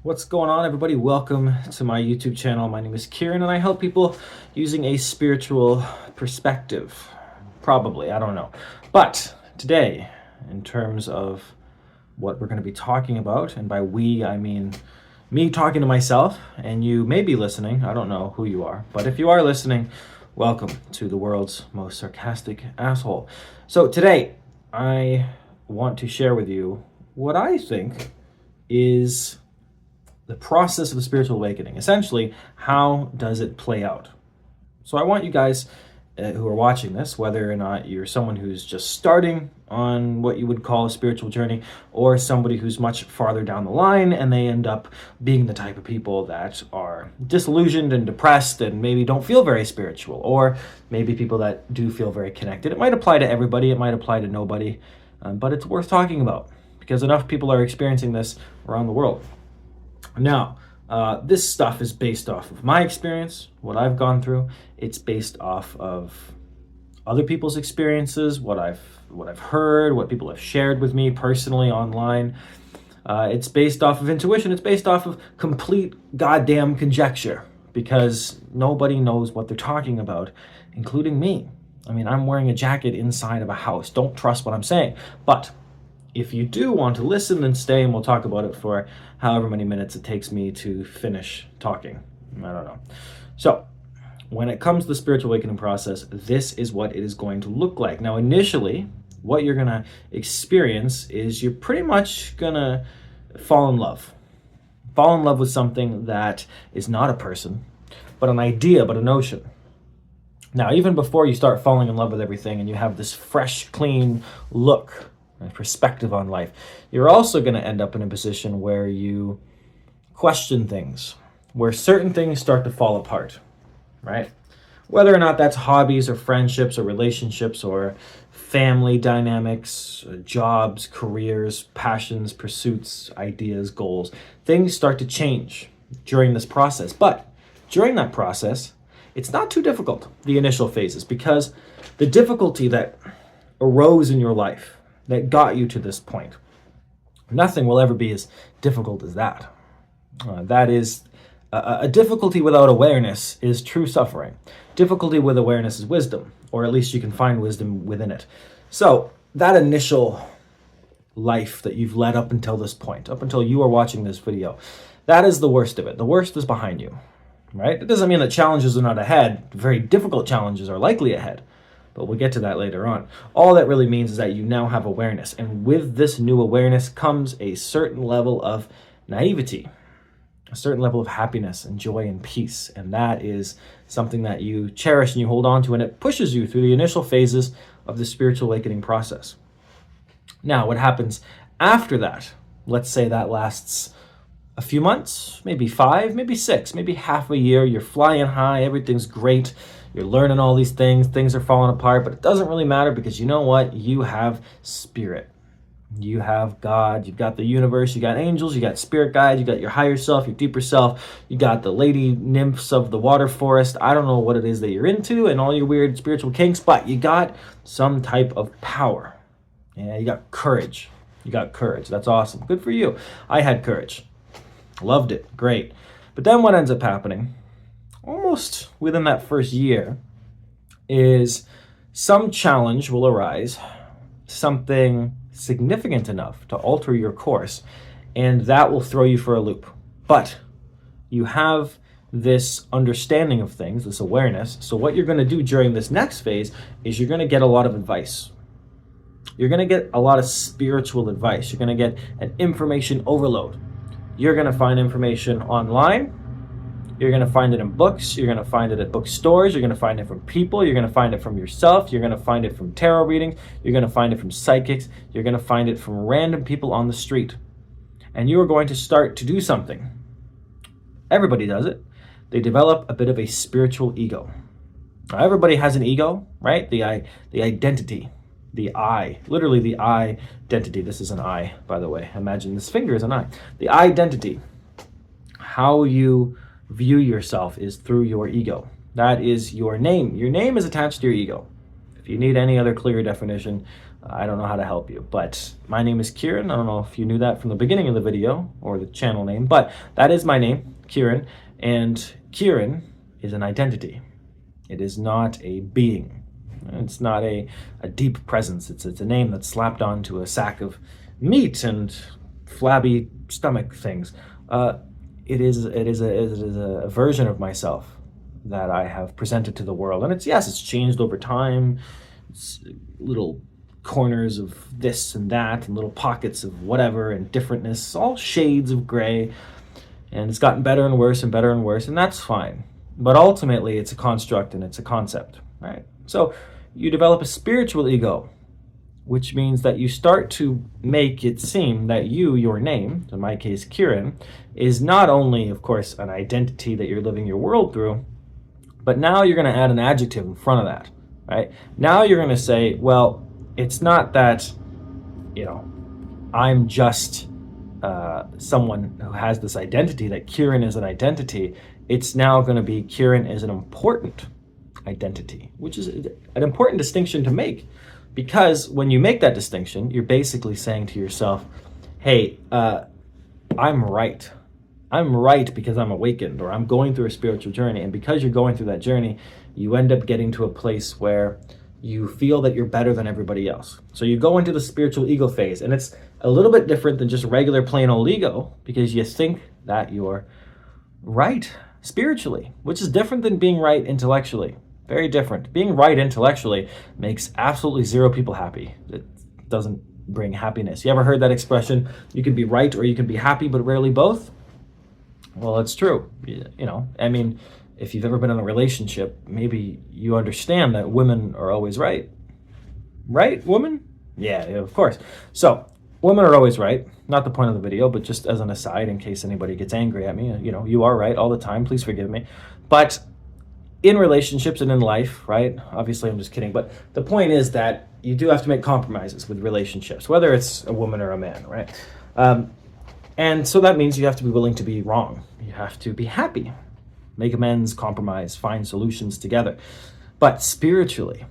What's going on, everybody? Welcome to my YouTube channel. My name is Kieran, and I help people using a spiritual perspective. Probably, I don't know. But today, in terms of what we're going to be talking about, and by we, I mean me talking to myself, and you may be listening. I don't know who you are, but if you are listening, welcome to the world's most sarcastic asshole. So today, I want to share with you what I think is the process of spiritual awakening. Essentially, how does it play out? So I want you guys who are watching this, whether or not you're someone who's just starting on what you would call a spiritual journey, or somebody who's much farther down the line and they end up being the type of people that are disillusioned and depressed and maybe don't feel very spiritual, or maybe people that do feel very connected. It might apply to everybody, it might apply to nobody, but it's worth talking about because enough people are experiencing this around the world. Now, this stuff is based off of my experience, what I've gone through. It's based off of other people's experiences, what I've heard, what people have shared with me personally online. It's based off of intuition. It's based off of complete goddamn conjecture because nobody knows what they're talking about, including me. I mean, I'm wearing a jacket inside of a house. Don't trust what I'm saying. But if you do want to listen, then stay and we'll talk about it for however many minutes it takes me to finish talking. I don't know. So, when it comes to the spiritual awakening process, this is what it is going to look like. Now, initially, what you're going to experience is you're pretty much going to fall in love. Fall in love with something that is not a person, but an idea, but a notion. Now, even before you start falling in love with everything and you have this fresh, clean look, perspective on life, you're also going to end up in a position where you question things, where certain things start to fall apart, right? Whether or not that's hobbies or friendships or relationships or family dynamics, jobs, careers, passions, pursuits, ideas, goals, things start to change during this process. But during that process, it's not too difficult, the initial phases, because the difficulty that arose in your life that got you to this point, nothing will ever be as difficult as that. That is, a difficulty without awareness is true suffering. Difficulty with awareness is wisdom, or at least you can find wisdom within it. So that initial life that you've led up until this point, up until you are watching this video, that is the worst of it. The worst is behind you, right? It doesn't mean that challenges are not ahead. Very difficult challenges are likely ahead, but we'll get to that later on. All that really means is that you now have awareness. And with this new awareness comes a certain level of naivety, a certain level of happiness and joy and peace. And that is something that you cherish and you hold on to, and it pushes you through the initial phases of the spiritual awakening process. Now, what happens after that? Let's say that lasts a few months, maybe 5, maybe 6, maybe half a year. You're flying high, everything's great. You're learning all these things are falling apart, but it doesn't really matter because you know what? You have spirit. You have God, you've got the universe, you got angels, you got spirit guides, you got your higher self, your deeper self, you got the lady nymphs of the water forest. I don't know what it is that you're into and all your weird spiritual kinks, but you got some type of power. Yeah, you got courage. You got courage. That's awesome. Good for you. I had courage. Loved it. Great. But then what ends up happening, almost within that first year, is some challenge will arise, something significant enough to alter your course, and that will throw you for a loop. But you have this understanding of things, this awareness. So what you're going to do during this next phase is you're going to get a lot of advice. You're going to get a lot of spiritual advice. You're going to get an information overload. You're going to find information online. You're going to find it in books. You're going to find it at bookstores. You're going to find it from people. You're going to find it from yourself. You're going to find it from tarot readings. You're going to find it from psychics. You're going to find it from random people on the street. And you are going to start to do something. Everybody does it. They develop a bit of a spiritual ego. Now, everybody has an ego, right? The identity, the I, literally the identity. This is an I, by the way. Imagine this finger is an I. The identity, how you view yourself is through your ego. That is your name. Your name is attached to your ego. If you need any other clear definition, I don't know how to help you. But my name is Kieran. I don't know if you knew that from the beginning of the video or the channel name, but that is my name, Kieran. And Kieran is an identity. It is not a being. It's not a deep presence. It's a name that's slapped onto a sack of meat and flabby stomach things. It is a version of myself that I have presented to the world. And it's changed over time. It's little corners of this and that and little pockets of whatever and differentness, all shades of gray. And it's gotten better and worse and better and worse, and that's fine. But ultimately, it's a construct and it's a concept, right? So you develop a spiritual ego, which means that you start to make it seem that your name, in my case, Kieran, is not only, of course, an identity that you're living your world through, but now you're going to add an adjective in front of that, right? Now you're going to say, well, it's not that, I'm just someone who has this identity, that Kieran is an identity. It's now going to be Kieran is an important identity, which is an important distinction to make. Because when you make that distinction, you're basically saying to yourself, hey, I'm right. I'm right because I'm awakened, or I'm going through a spiritual journey. And because you're going through that journey, you end up getting to a place where you feel that you're better than everybody else. So you go into the spiritual ego phase, and it's a little bit different than just regular plain old ego, because you think that you're right spiritually, which is different than being right intellectually. Very different. Being right intellectually makes absolutely zero people happy. It doesn't bring happiness. You ever heard that expression, you can be right or you can be happy, but rarely both? Well, it's true. If you've ever been in a relationship, maybe you understand that women are always right. Right, woman? Yeah, of course. So, women are always right. Not the point of the video, but just as an aside, in case anybody gets angry at me, you are right all the time. Please forgive me. But in relationships and in life, right? Obviously, I'm just kidding. But the point is that you do have to make compromises with relationships, whether it's a woman or a man, right? And so that means you have to be willing to be wrong. You have to be happy, make amends, compromise, find solutions together. But spiritually,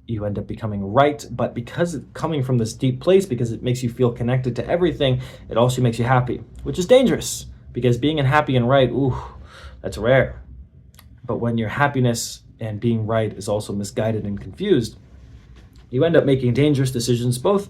you end up becoming right. But because it's coming from this deep place, because it makes you feel connected to everything, it also makes you happy, which is dangerous, because being happy and right, that's rare. But when your happiness and being right is also misguided and confused, you end up making dangerous decisions, both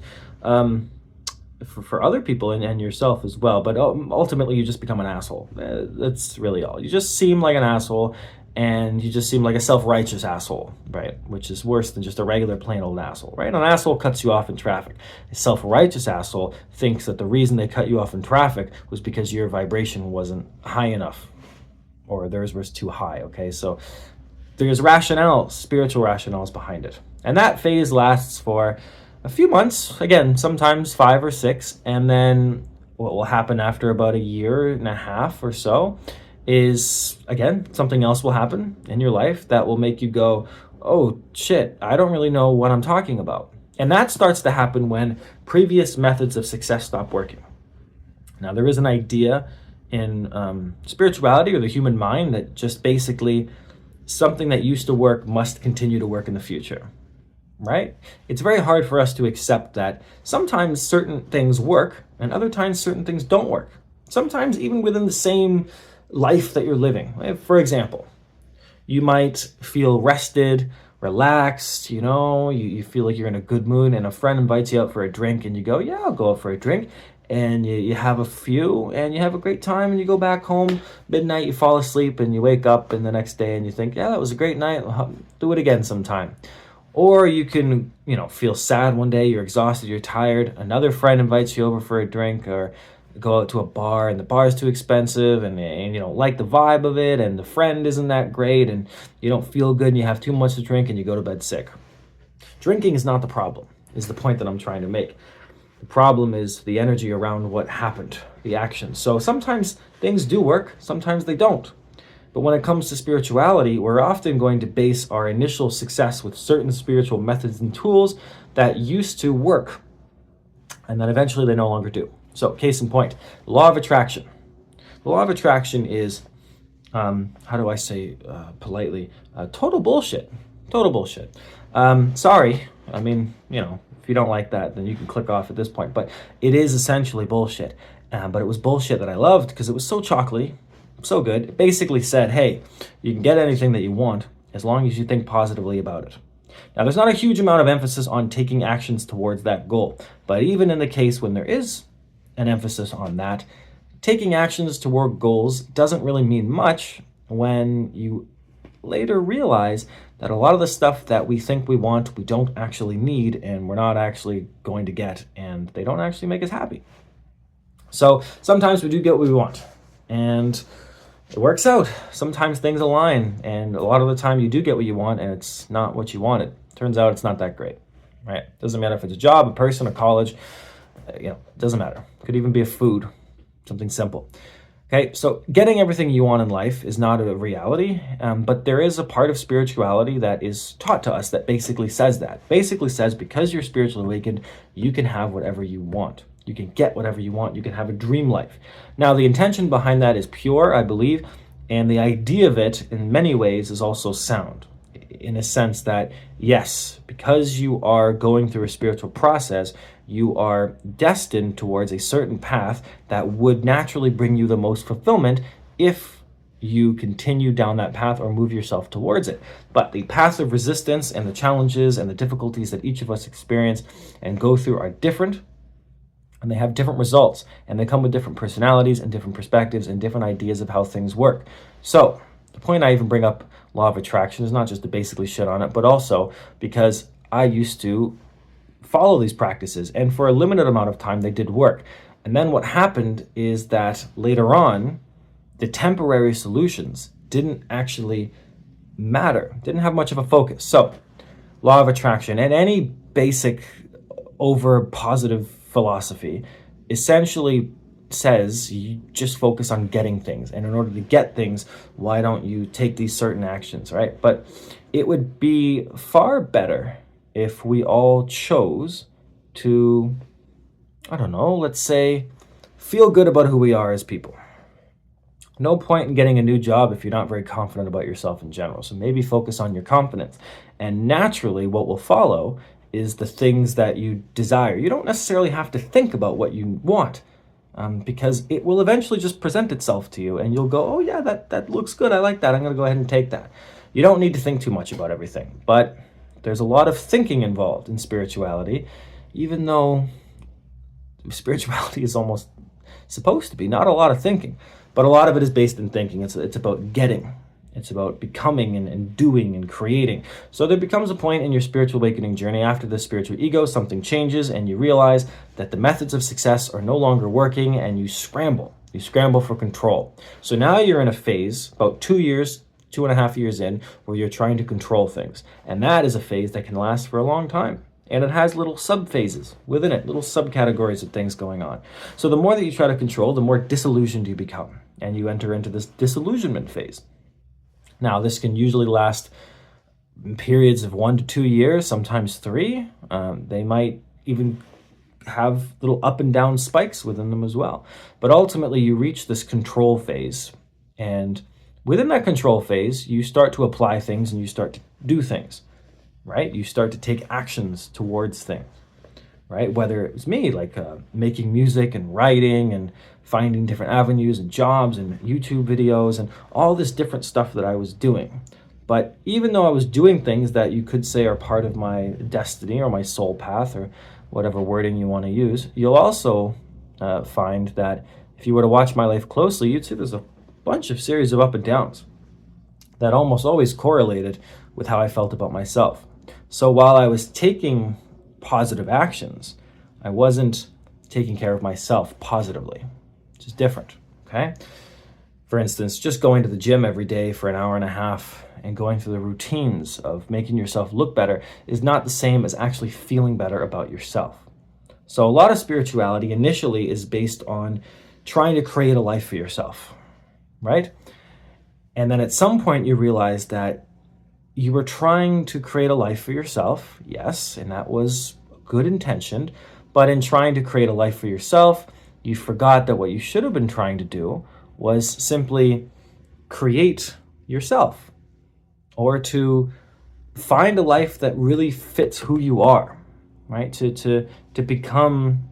for other people and yourself as well. But ultimately, you just become an asshole. That's really all. You just seem like an asshole, and you just seem like a self-righteous asshole, right? Which is worse than just a regular plain old asshole, right? An asshole cuts you off in traffic. A self-righteous asshole thinks that the reason they cut you off in traffic was because your vibration wasn't high enough, or theirs was too high, okay? So there's rationales, spiritual rationales behind it. And that phase lasts for a few months, again, sometimes 5 or 6, and then what will happen after about a year and a half or so is, again, something else will happen in your life that will make you go, oh shit, I don't really know what I'm talking about. And that starts to happen when previous methods of success stop working. Now, there is an idea in spirituality or the human mind that just basically something that used to work must continue to work in the future, right? It's very hard for us to accept that sometimes certain things work and other times certain things don't work. Sometimes even within the same life that you're living. For example, you might feel rested, relaxed, you feel like you're in a good mood, and a friend invites you out for a drink, and you go, yeah, I'll go out for a drink. And you have a few, and you have a great time, and you go back home, midnight, you fall asleep, and you wake up in the next day, and you think, yeah, that was a great night, I'll do it again sometime. Or you can, feel sad one day, you're exhausted, you're tired, another friend invites you over for a drink, or go out to a bar, and the bar is too expensive, and you don't like the vibe of it, and the friend isn't that great, and you don't feel good, and you have too much to drink, and you go to bed sick. Drinking is not the problem, is the point that I'm trying to make. The problem is the energy around what happened, the action. So sometimes things do work, sometimes they don't. But when it comes to spirituality, we're often going to base our initial success with certain spiritual methods and tools that used to work, and then eventually they no longer do. So case in point, the law of attraction. The law of attraction is, how do I say politely, total bullshit. Total bullshit. Sorry, I mean, if you don't like that, then you can click off at this point. But it is essentially bullshit. But it was bullshit that I loved because it was so chocolatey, so good. It basically said, hey, you can get anything that you want as long as you think positively about it. Now, there's not a huge amount of emphasis on taking actions towards that goal. But even in the case when there is an emphasis on that, taking actions toward goals doesn't really mean much when you later realize that a lot of the stuff that we think we want, we don't actually need, and we're not actually going to get, and they don't actually make us happy. So sometimes we do get what we want, and it works out. Sometimes things align, and a lot of the time you do get what you want, and it's not what you wanted. Turns out it's not that great, right? Doesn't matter if it's a job, a person, a college, it doesn't matter. Could even be a food, something simple. Okay, so getting everything you want in life is not a reality, but there is a part of spirituality that is taught to us that basically says that. Basically says because you're spiritually awakened, you can have whatever you want. You can get whatever you want. You can have a dream life. Now, the intention behind that is pure, I believe, and the idea of it in many ways is also sound. In a sense that, yes, because you are going through a spiritual process, you are destined towards a certain path that would naturally bring you the most fulfillment if you continue down that path or move yourself towards it. But the path of resistance and the challenges and the difficulties that each of us experience and go through are different, and they have different results, and they come with different personalities and different perspectives and different ideas of how things work. So the point I even bring up law of attraction is not just to basically shit on it, but also because I used to follow these practices, and for a limited amount of time they did work. And then what happened is that later on, the temporary solutions didn't actually matter, didn't have much of a focus. So law of attraction and any basic over positive philosophy essentially says you just focus on getting things, and in order to get things, why don't you take these certain actions, right? But it would be far better if we all chose to, I don't know, let's say, feel good about who we are as people. No point in getting a new job if you're not very confident about yourself in general. So maybe focus on your confidence. And naturally, what will follow is the things that you desire. You don't necessarily have to think about what you want, because it will eventually just present itself to you, and you'll go, oh yeah, that looks good. I like that. I'm going to go ahead and take that. You don't need to think too much about everything, but there's a lot of thinking involved in spirituality, even though spirituality is almost supposed to be not a lot of thinking, but a lot of it is based in thinking. It's about getting. It's about becoming and doing and creating. So there becomes a point in your spiritual awakening journey after the spiritual ego, something changes and you realize that the methods of success are no longer working, and you scramble. You scramble for control. So now you're in a phase, about 2 years, 2.5 years in, where you're trying to control things. And that is a phase that can last for a long time. And it has little sub-phases within it, little subcategories of things going on. So the more that you try to control, the more disillusioned you become. And you enter into this disillusionment phase. Now, this can usually last periods of 1 to 2 years, sometimes 3. They might even have little up and down spikes within them as well. But ultimately, you reach this control phase. And within that control phase, you start to apply things and you start to do things, right? You start to take actions towards things, right? Whether it was me, like making music and writing and finding different avenues and jobs and YouTube videos and all this different stuff that I was doing. But even though I was doing things that you could say are part of my destiny or my soul path or whatever wording you want to use, you'll also find that if you were to watch my life closely, you'd see there's a bunch of series of up and downs that almost always correlated with how I felt about myself. So while I was taking positive actions, I wasn't taking care of myself positively, which is different, okay? For instance, just going to the gym every day for an hour and a half and going through the routines of making yourself look better is not the same as actually feeling better about yourself. So a lot of spirituality initially is based on trying to create a life for yourself, right? And then at some point you realize that you were trying to create a life for yourself, yes, and that was good intentioned, but in trying to create a life for yourself, you forgot that what you should have been trying to do was simply create yourself, or to find a life that really fits who you are, right? To become,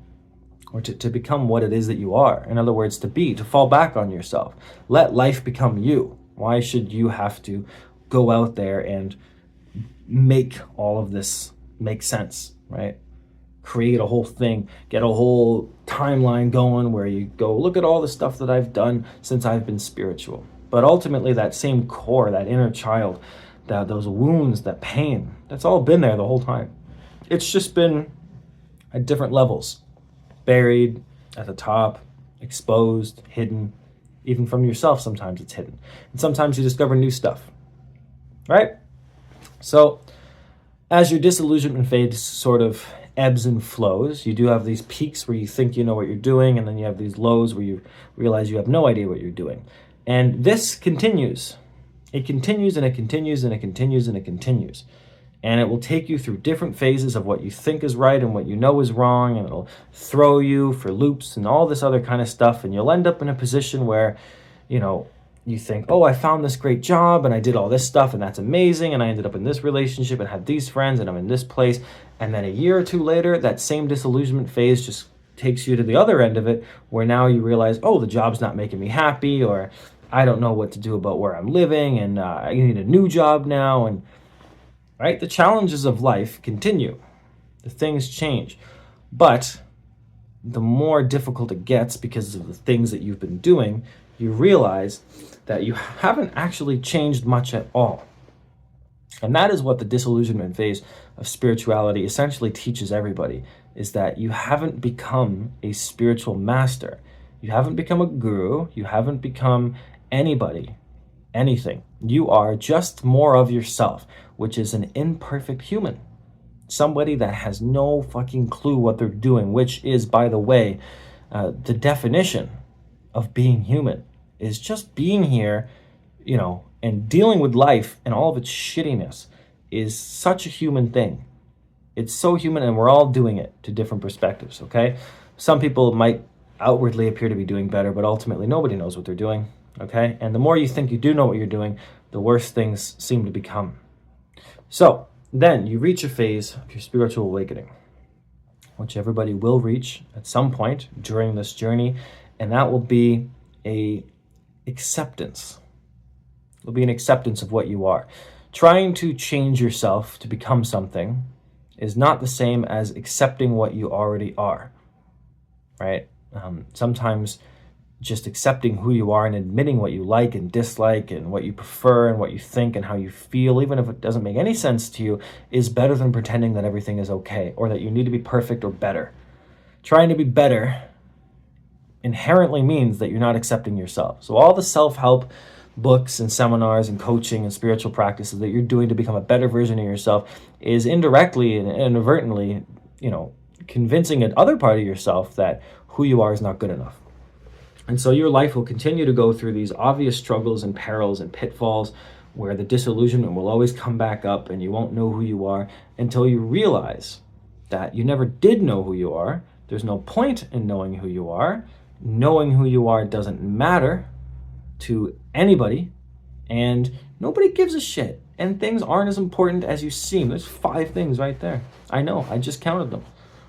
or to become what it is that you are. In other words, to fall back on yourself. Let life become you. Why should you have to go out there and make all of this make sense, right? Create a whole thing, get a whole timeline going where you go, look at all the stuff that I've done since I've been spiritual. But ultimately, that same core, that inner child, those wounds, that pain, that's all been there the whole time. It's just been at different levels, buried at the top, exposed, hidden. Even from yourself, sometimes it's hidden. And sometimes you discover new stuff, right? So as your disillusionment phase sort of ebbs and flows, you do have these peaks where you think you know what you're doing, and then you have these lows where you realize you have no idea what you're doing. And this continues. It continues and it continues and it continues and it continues. And it will take you through different phases of what you think is right and what you know is wrong, and it'll throw you for loops and all this other kind of stuff. And you'll end up in a position where, you think, oh, I found this great job and I did all this stuff and that's amazing, and I ended up in this relationship and had these friends and I'm in this place. And then a year or two later, that same disillusionment phase just takes you to the other end of it, where now you realize, oh, the job's not making me happy, or I don't know what to do about where I'm living, and I need a new job now. And right, the challenges of life continue. The things change. But the more difficult it gets because of the things that you've been doing, you realize that you haven't actually changed much at all. And that is what the disillusionment phase of spirituality essentially teaches everybody, is that you haven't become a spiritual master. You haven't become a guru. You haven't become anybody, anything. You are just more of yourself, which is an imperfect human. Somebody that has no fucking clue what they're doing, which is, by the way, the definition of being human, is just being here, and dealing with life and all of its shittiness is such a human thing. It's so human, and we're all doing it to different perspectives, okay? Some people might outwardly appear to be doing better, but ultimately nobody knows what they're doing, okay? And the more you think you do know what you're doing, the worse things seem to become. So then you reach a phase of your spiritual awakening, which everybody will reach at some point during this journey, and that will be a acceptance. It'll be an acceptance of what you are. Trying to change yourself to become something is not the same as accepting what you already are, right? Sometimes just accepting who you are and admitting what you like and dislike and what you prefer and what you think and how you feel, even if it doesn't make any sense to you, is better than pretending that everything is okay or that you need to be perfect or better. Trying to be better inherently means that you're not accepting yourself. So all the self-help books and seminars and coaching and spiritual practices that you're doing to become a better version of yourself is indirectly and inadvertently, convincing an other part of yourself that who you are is not good enough. And so your life will continue to go through these obvious struggles and perils and pitfalls where the disillusionment will always come back up and you won't know who you are until you realize that you never did know who you are. There's no point in knowing who you are. Knowing who you are doesn't matter to anybody, and nobody gives a shit. And things aren't as important as you seem. There's 5 things right there. I know, I just counted them,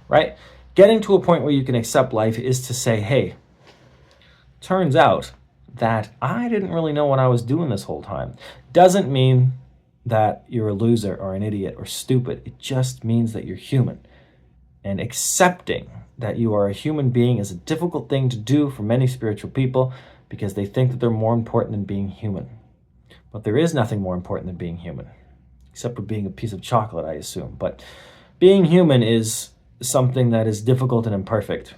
right? Getting to a point where you can accept life is to say, hey, turns out that I didn't really know what I was doing this whole time. Doesn't mean that you're a loser or an idiot or stupid. It just means that you're human. And accepting that you are a human being is a difficult thing to do for many spiritual people because they think that they're more important than being human. But there is nothing more important than being human, except for being a piece of chocolate, I assume. But being human is something that is difficult and imperfect.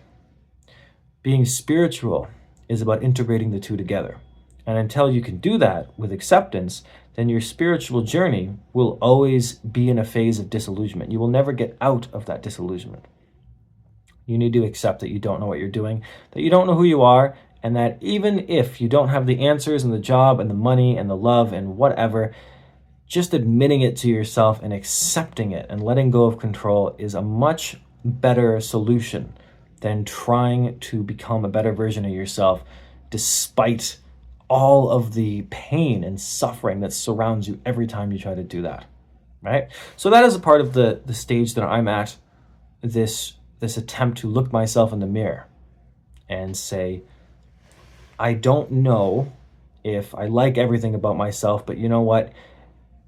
Being spiritual is about integrating the two together. And until you can do that with acceptance, then your spiritual journey will always be in a phase of disillusionment. You will never get out of that disillusionment. You need to accept that you don't know what you're doing, that you don't know who you are, and that even if you don't have the answers and the job and the money and the love and whatever, just admitting it to yourself and accepting it and letting go of control is a much better solution than trying to become a better version of yourself despite all of the pain and suffering that surrounds you every time you try to do that. right? So that is a part of the stage that I'm at, this attempt to look myself in the mirror and say, I don't know if I like everything about myself, but you know what?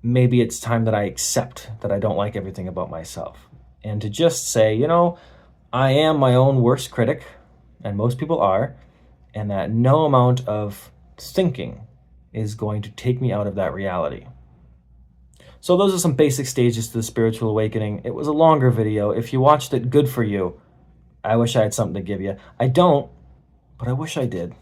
Maybe it's time that I accept that I don't like everything about myself. And to just say, I am my own worst critic, and most people are, and that no amount of thinking is going to take me out of that reality. So those are some basic stages to the spiritual awakening. It was a longer video. If you watched it, good for you. I wish I had something to give you. I don't, but I wish I did.